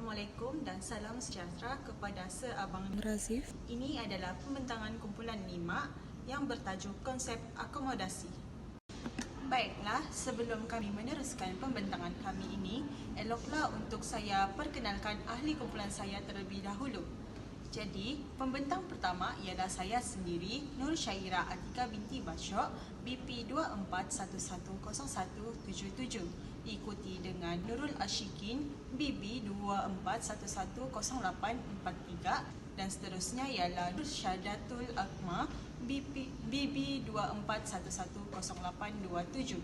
Assalamualaikum dan salam sejahtera kepada seabang Razif. Ini adalah pembentangan kumpulan 5 yang bertajuk konsep akomodasi. Baiklah, sebelum kami meneruskan pembentangan kami ini, eloklah untuk saya perkenalkan ahli kumpulan saya terlebih dahulu. Jadi, pembentang pertama ialah saya sendiri, Nur Syaira Atika binti Bashok, BP 24110177, diikuti dengan Nurul Ashikin, BB 24110843, dan seterusnya ialah Nur Syadatul Akma, BB 24110827,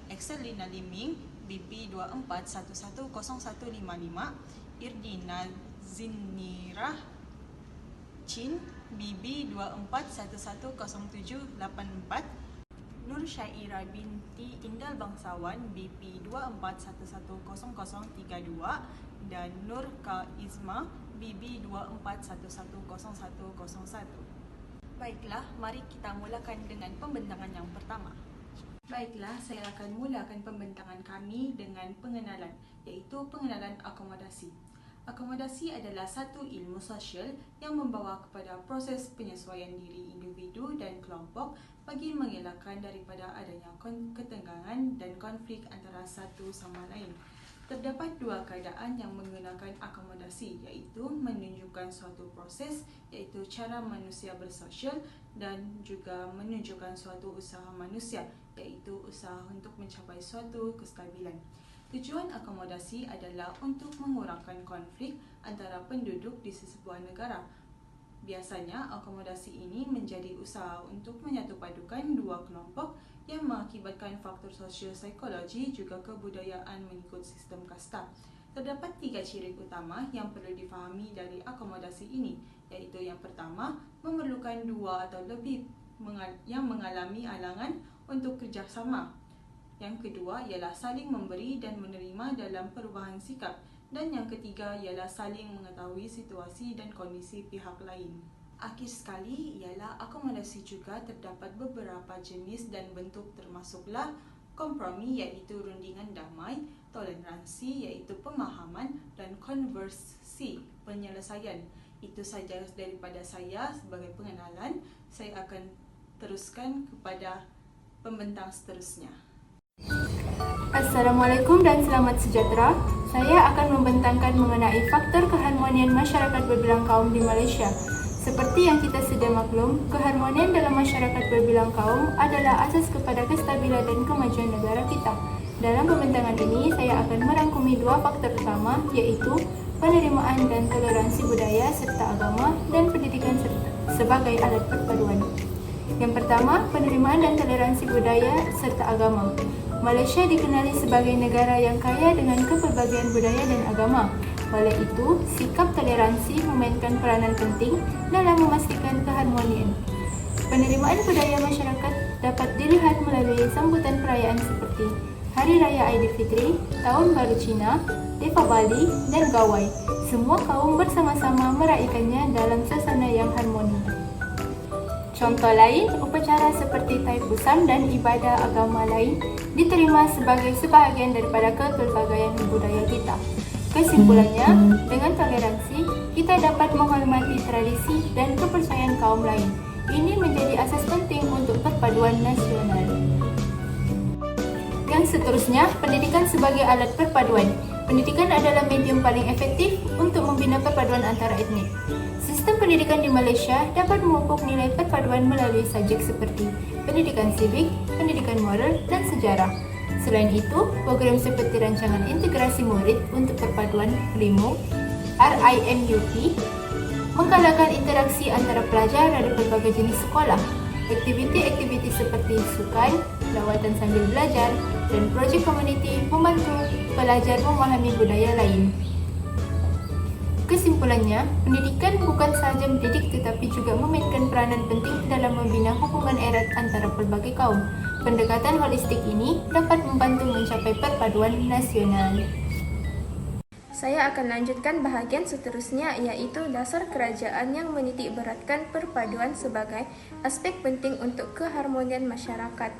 Excelina Liming, BP 24110155, Irdina Zinirah Chin, BB 24110784, Nur Syaira binti Indal Bangsawan, BP 24110032, dan Nur Ka Izma, BB 24110101. Baiklah, mari kita mulakan dengan pembentangan yang pertama. Baiklah, saya akan mulakan pembentangan kami dengan pengenalan, iaitu pengenalan akomodasi. Akomodasi adalah satu ilmu sosial yang membawa kepada proses penyesuaian diri individu dan kelompok bagi mengelakkan daripada adanya ketegangan dan konflik antara satu sama lain. Terdapat dua keadaan yang menggunakan akomodasi, iaitu menunjukkan suatu proses, iaitu cara manusia bersosial, dan juga menunjukkan suatu usaha manusia, iaitu usaha untuk mencapai suatu kestabilan. Tujuan akomodasi adalah untuk mengurangkan konflik antara penduduk di sesebuah negara. Biasanya, akomodasi ini menjadi usaha untuk menyatupadukan dua kelompok yang mengakibatkan faktor sosial psikologi juga kebudayaan mengikut sistem kasta. Terdapat 3 ciri utama yang perlu difahami dari akomodasi ini, iaitu yang pertama, memerlukan dua atau lebih yang mengalami halangan untuk kerjasama. Yang kedua ialah saling memberi dan menerima dalam perubahan sikap. Dan yang ketiga ialah saling mengetahui situasi dan kondisi pihak lain. Akhir sekali ialah akomodasi juga terdapat beberapa jenis dan bentuk, termasuklah kompromi iaitu rundingan damai, toleransi iaitu pemahaman, dan konversi penyelesaian. Itu saja daripada saya sebagai pengenalan. Saya akan teruskan kepada pembentang seterusnya. Assalamualaikum dan selamat sejahtera. Saya akan membentangkan mengenai faktor keharmonian masyarakat berbilang kaum di Malaysia. Seperti yang kita sedia maklum, keharmonian dalam masyarakat berbilang kaum adalah asas kepada kestabilan dan kemajuan negara kita. Dalam pembentangan ini, saya akan merangkumi dua faktor utama, yaitu penerimaan dan toleransi budaya serta agama dan pendidikan sebagai alat perpaduan. Yang pertama, penerimaan dan toleransi budaya serta agama. Malaysia dikenali sebagai negara yang kaya dengan kepelbagaian budaya dan agama. Oleh itu, sikap toleransi memainkan peranan penting dalam memastikan keharmonian. Penerimaan budaya masyarakat dapat dilihat melalui sambutan perayaan seperti Hari Raya Aidilfitri, Tahun Baru Cina, Deepavali, dan Gawai. Semua kaum bersama-sama meraihkannya dalam suasana yang harmoni. Contoh lain, upacara seperti Thaipusam dan ibadah agama lain diterima sebagai sebahagian daripada kepelbagaian budaya kita. Kesimpulannya, dengan toleransi, kita dapat menghormati tradisi dan kepercayaan kaum lain. Ini menjadi asas penting untuk perpaduan nasional. Yang seterusnya, pendidikan sebagai alat perpaduan. Pendidikan adalah medium paling efektif untuk membina perpaduan antara etnik. Sistem pendidikan di Malaysia dapat memupuk nilai perpaduan melalui subjek seperti pendidikan sivik, pendidikan moral, dan sejarah. Selain itu, program seperti Rancangan Integrasi Murid untuk Perpaduan RIMUP menggalakkan interaksi antara pelajar dari berbagai jenis sekolah. Aktiviti-aktiviti seperti sukan, lawatan sambil belajar, dan projek komuniti membantu pelajar memahami budaya lain. Kesimpulannya, pendidikan bukan sahaja mendidik tetapi juga memainkan peranan penting dalam membina hubungan erat antara pelbagai kaum. Pendekatan holistik ini dapat membantu mencapai perpaduan nasional. Saya akan lanjutkan bahagian seterusnya, iaitu dasar kerajaan yang menitik beratkan perpaduan sebagai aspek penting untuk keharmonian masyarakat.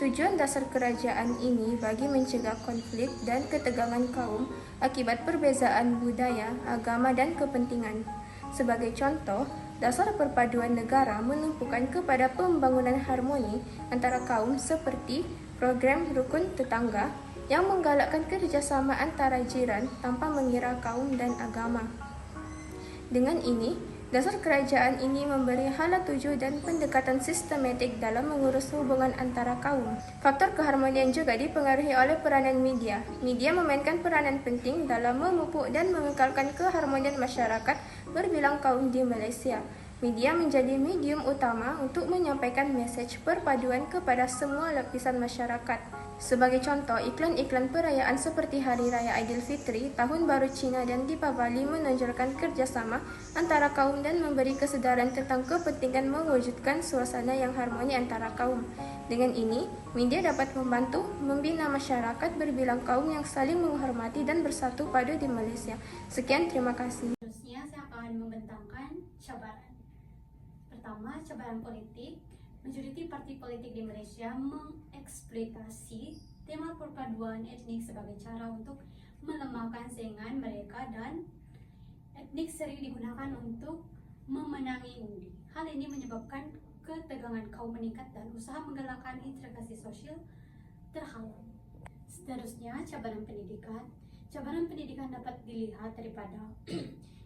Tujuan dasar kerajaan ini bagi mencegah konflik dan ketegangan kaum akibat perbezaan budaya, agama, dan kepentingan. Sebagai contoh, dasar perpaduan negara menumpukan kepada pembangunan harmoni antara kaum seperti program rukun tetangga yang menggalakkan kerjasama antara jiran tanpa mengira kaum dan agama. Dengan ini, dasar kerajaan ini memberi hala tuju dan pendekatan sistematik dalam mengurus hubungan antara kaum. Faktor keharmonian juga dipengaruhi oleh peranan media. Media memainkan peranan penting dalam memupuk dan mengekalkan keharmonian masyarakat berbilang kaum di Malaysia. Media menjadi medium utama untuk menyampaikan mesej perpaduan kepada semua lapisan masyarakat. Sebagai contoh, iklan-iklan perayaan seperti Hari Raya Aidilfitri, Tahun Baru Cina dan Deepavali menonjolkan kerjasama antara kaum dan memberi kesedaran tentang kepentingan mewujudkan suasana yang harmoni antara kaum. Dengan ini, media dapat membantu membina masyarakat berbilang kaum yang saling menghormati dan bersatu padu di Malaysia. Sekian, terima kasih. Seterusnya saya akan membentangkan cabaran. Pertama, cabaran politik. Majoriti parti politik di Malaysia mengeksploitasi tema perpaduan etnik sebagai cara untuk melemahkan saingan mereka dan etnik sering digunakan untuk memenangi undi. Hal ini menyebabkan ketegangan kaum meningkat dan usaha menggalakkan integrasi sosial terhalang. Seterusnya, cabaran pendidikan. Cabaran pendidikan dapat dilihat daripada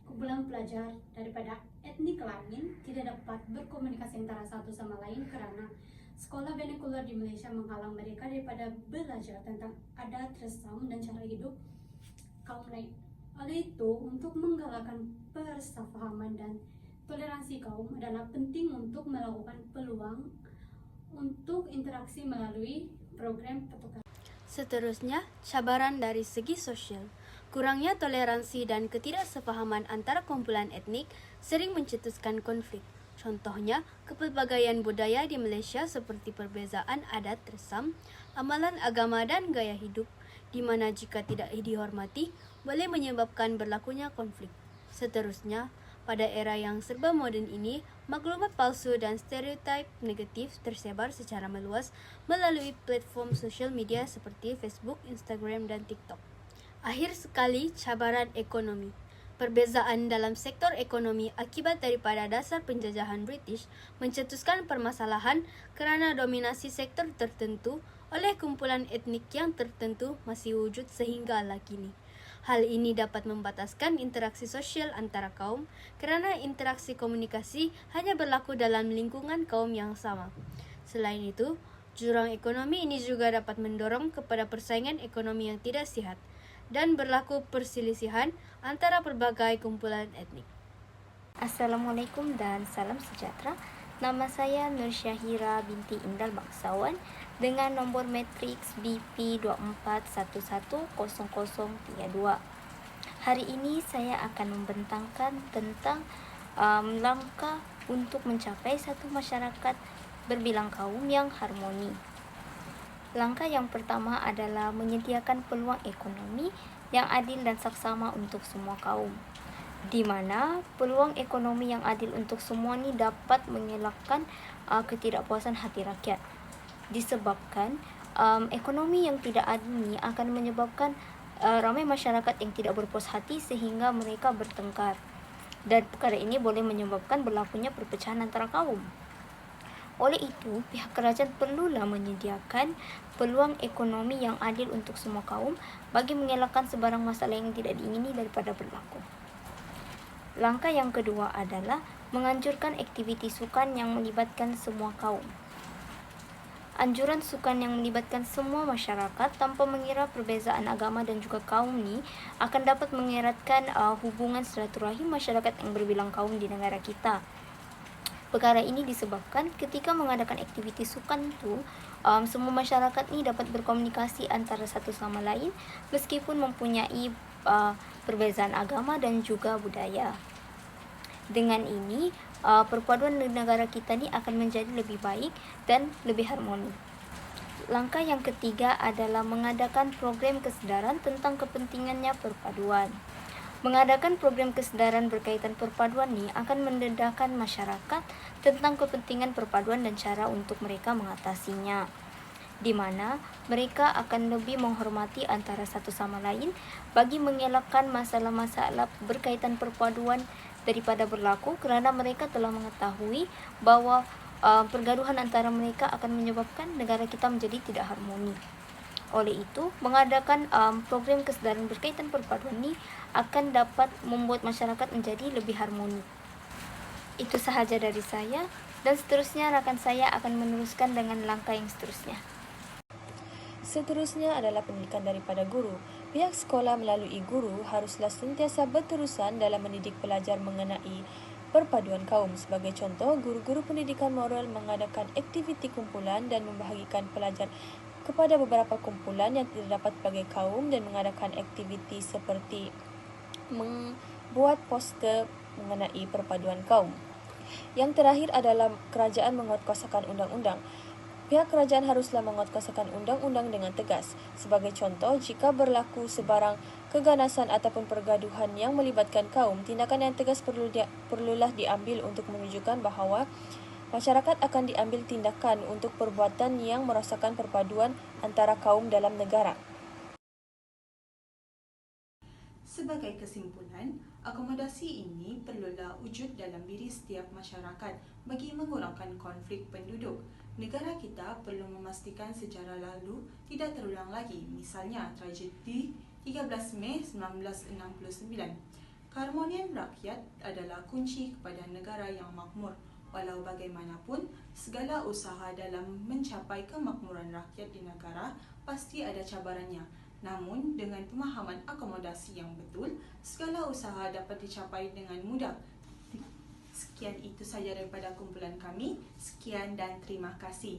kumpulan pelajar daripada etnik lain tidak dapat berkomunikasi antara satu sama lain karena sekolah vernakular di Malaysia menghalang mereka daripada belajar tentang adat, resam, dan cara hidup kaum lain. Oleh itu, untuk menggalakkan persefahaman dan toleransi kaum adalah penting untuk melakukan peluang untuk interaksi melalui program pertukaran. Seterusnya, cabaran dari segi sosial. Kurangnya toleransi dan ketidaksepahaman antara kumpulan etnik sering mencetuskan konflik. Contohnya, kepelbagaian budaya di Malaysia seperti perbezaan adat, resam, amalan agama dan gaya hidup, di mana jika tidak dihormati, boleh menyebabkan berlakunya konflik. Seterusnya, pada era yang serba moden ini, maklumat palsu dan stereotip negatif tersebar secara meluas melalui platform sosial media seperti Facebook, Instagram, dan TikTok. Akhir sekali, cabaran ekonomi. Perbezaan dalam sektor ekonomi akibat daripada dasar penjajahan British mencetuskan permasalahan kerana dominasi sektor tertentu oleh kumpulan etnik yang tertentu masih wujud sehingga kini. Hal ini dapat membataskan interaksi sosial antara kaum kerana interaksi komunikasi hanya berlaku dalam lingkungan kaum yang sama. Selain itu, jurang ekonomi ini juga dapat mendorong kepada persaingan ekonomi yang tidak sihat dan berlaku perselisihan antara pelbagai kumpulan etnik. Assalamualaikum dan salam sejahtera. Nama saya Nur Syahira binti Indal Bangsawan dengan nombor matriks BP24110032. Hari ini saya akan membentangkan tentang langkah untuk mencapai satu masyarakat berbilang kaum yang harmoni. Langkah yang pertama adalah menyediakan peluang ekonomi yang adil dan saksama untuk semua kaum, di mana peluang ekonomi yang adil untuk semua ini dapat mengelakkan ketidakpuasan hati rakyat. Disebabkan ekonomi yang tidak adil ini akan menyebabkan ramai masyarakat yang tidak berpuas hati sehingga mereka bertengkar. Dan perkara ini boleh menyebabkan berlakunya perpecahan antara kaum. Oleh itu, pihak kerajaan perlulah menyediakan peluang ekonomi yang adil untuk semua kaum bagi mengelakkan sebarang masalah yang tidak diingini daripada berlaku. Langkah yang kedua adalah menganjurkan aktiviti sukan yang melibatkan semua kaum. Anjuran sukan yang melibatkan semua masyarakat tanpa mengira perbezaan agama dan juga kaum ini akan dapat mengeratkan hubungan silaturahim masyarakat yang berbilang kaum di negara kita. Perkara ini disebabkan ketika mengadakan aktiviti sukan itu, semua masyarakat ini dapat berkomunikasi antara satu sama lain meskipun mempunyai perbezaan agama dan juga budaya. Dengan ini, perpaduan negara kita ini akan menjadi lebih baik dan lebih harmoni. Langkah yang ketiga adalah mengadakan program kesedaran tentang kepentingannya perpaduan. Mengadakan program kesedaran berkaitan perpaduan ini akan mendedahkan masyarakat tentang kepentingan perpaduan dan cara untuk mereka mengatasinya. di mana mereka akan lebih menghormati antara satu sama lain bagi mengelakkan masalah-masalah berkaitan perpaduan daripada berlaku, kerana mereka telah mengetahui bahawa pergaduhan antara mereka akan menyebabkan negara kita menjadi tidak harmoni. Oleh itu, mengadakan program kesedaran berkaitan perpaduan ini akan dapat membuat masyarakat menjadi lebih harmoni. Itu sahaja dari saya, dan seterusnya rakan saya akan meneruskan dengan langkah yang seterusnya. Seterusnya adalah pendidikan daripada guru. Pihak sekolah melalui guru haruslah sentiasa berterusan dalam mendidik pelajar mengenai perpaduan kaum. Sebagai contoh, guru-guru pendidikan moral mengadakan aktiviti kumpulan dan membahagikan pelajar kepada beberapa kumpulan yang terdapat pelbagai kaum dan mengadakan aktiviti seperti membuat poster mengenai perpaduan kaum. Yang terakhir adalah kerajaan menguatkuasakan undang-undang. Pihak kerajaan haruslah menguatkuasakan undang-undang dengan tegas. Sebagai contoh, jika berlaku sebarang keganasan ataupun pergaduhan yang melibatkan kaum, tindakan yang tegas perlulah diambil untuk menunjukkan bahawa masyarakat akan diambil tindakan untuk perbuatan yang merosakkan perpaduan antara kaum dalam negara. Sebagai kesimpulan, akomodasi ini perlulah wujud dalam diri setiap masyarakat bagi mengurangkan konflik penduduk. Negara kita perlu memastikan sejarah lalu tidak terulang lagi, misalnya tragedi 13 Mei 1969. Keharmonian rakyat adalah kunci kepada negara yang makmur. Walau bagaimanapun, segala usaha dalam mencapai kemakmuran rakyat di negara pasti ada cabarannya. Namun, dengan pemahaman akomodasi yang betul, segala usaha dapat dicapai dengan mudah. Sekian itu saja daripada kumpulan kami. Sekian dan terima kasih.